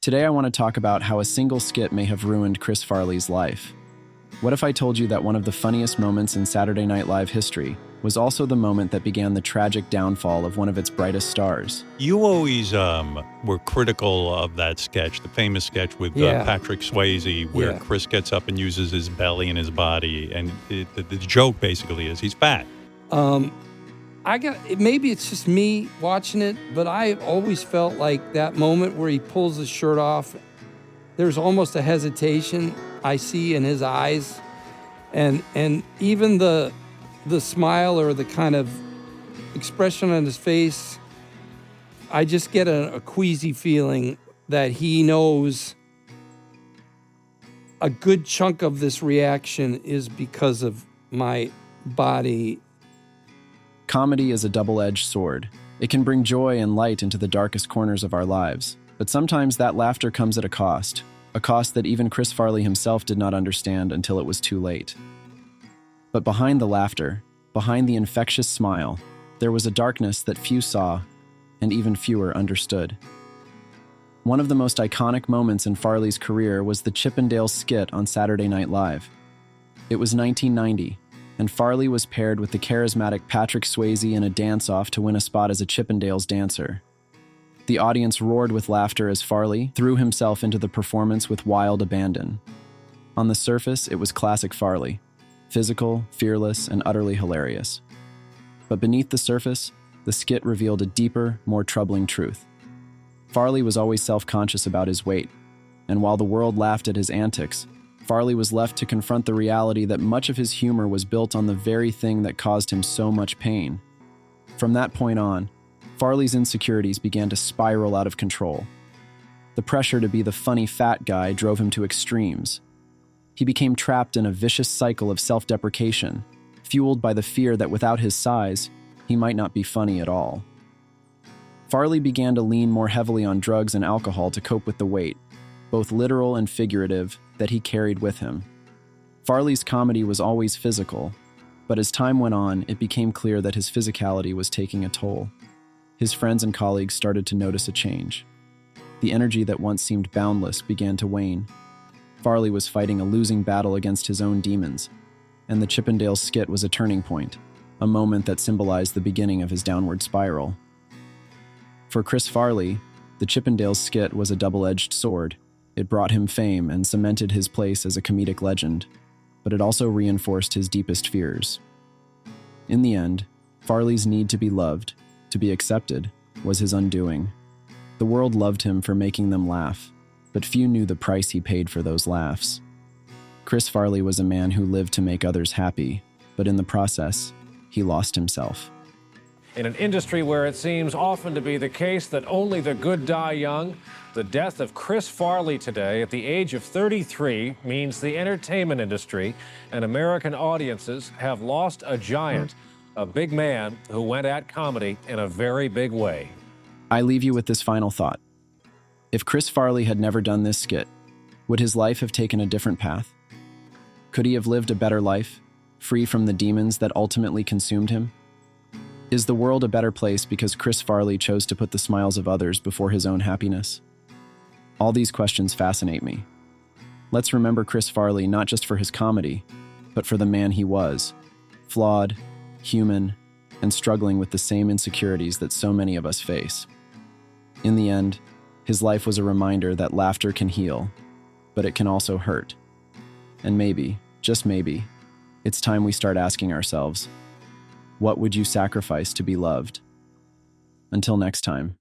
Today I want to talk about how a single skit may have ruined Chris Farley's life. What if I told you that one of the funniest moments in Saturday Night Live history was also the moment that began the tragic downfall of one of its brightest stars? You always were critical of that sketch, the famous sketch with Patrick Swayze, where Chris gets up and uses his belly and his body, and the joke basically is he's fat. Maybe it's just me watching it, but I always felt like that moment where he pulls his shirt off, there's almost a hesitation I see in his eyes, and even the smile or the kind of expression on his face, I just get a queasy feeling that he knows a good chunk of this reaction is because of my body. Comedy is a double-edged sword. It can bring joy and light into the darkest corners of our lives, but sometimes that laughter comes at a cost that even Chris Farley himself did not understand until it was too late. But behind the laughter, behind the infectious smile, there was a darkness that few saw and even fewer understood. One of the most iconic moments in Farley's career was the Chippendales skit on Saturday Night Live. It was 1990, and Farley was paired with the charismatic Patrick Swayze in a dance-off to win a spot as a Chippendales dancer. The audience roared with laughter as Farley threw himself into the performance with wild abandon. On the surface, it was classic Farley, physical, fearless, and utterly hilarious. But beneath the surface, the skit revealed a deeper, more troubling truth. Farley was always self-conscious about his weight, and while the world laughed at his antics, Farley was left to confront the reality that much of his humor was built on the very thing that caused him so much pain. From that point on, Farley's insecurities began to spiral out of control. The pressure to be the funny fat guy drove him to extremes. He became trapped in a vicious cycle of self-deprecation, fueled by the fear that without his size, he might not be funny at all. Farley began to lean more heavily on drugs and alcohol to cope with the weight, both literal and figurative, that he carried with him. Farley's comedy was always physical, but as time went on, it became clear that his physicality was taking a toll. His friends and colleagues started to notice a change. The energy that once seemed boundless began to wane. Farley was fighting a losing battle against his own demons, and the Chippendales skit was a turning point, a moment that symbolized the beginning of his downward spiral. For Chris Farley, the Chippendales skit was a double-edged sword. It brought him fame and cemented his place as a comedic legend, but it also reinforced his deepest fears. In the end, Farley's need to be loved, to be accepted, was his undoing. The world loved him for making them laugh, but few knew the price he paid for those laughs. Chris Farley was a man who lived to make others happy, but in the process, he lost himself. In an industry where it seems often to be the case that only the good die young, the death of Chris Farley today at the age of 33 means the entertainment industry and American audiences have lost a giant, a big man who went at comedy in a very big way. I leave you with this final thought. If Chris Farley had never done this skit, would his life have taken a different path? Could he have lived a better life, free from the demons that ultimately consumed him? Is the world a better place because Chris Farley chose to put the smiles of others before his own happiness? All these questions fascinate me. Let's remember Chris Farley not just for his comedy, but for the man he was, flawed, human, and struggling with the same insecurities that so many of us face. In the end, his life was a reminder that laughter can heal, but it can also hurt. And maybe, just maybe, it's time we start asking ourselves, what would you sacrifice to be loved? Until next time.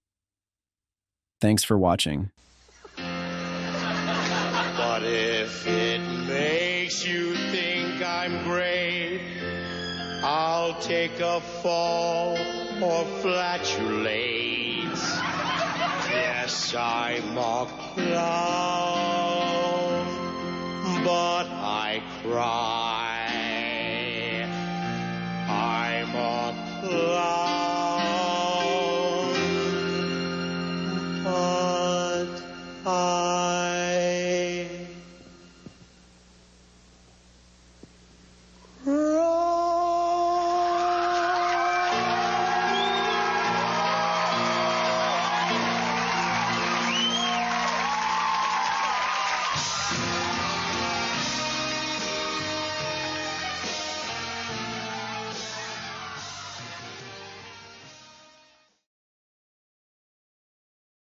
Thanks for watching. But if it makes you think I'm great, I'll take a fall or flatulate. Yes, I'm a clown, but I cry.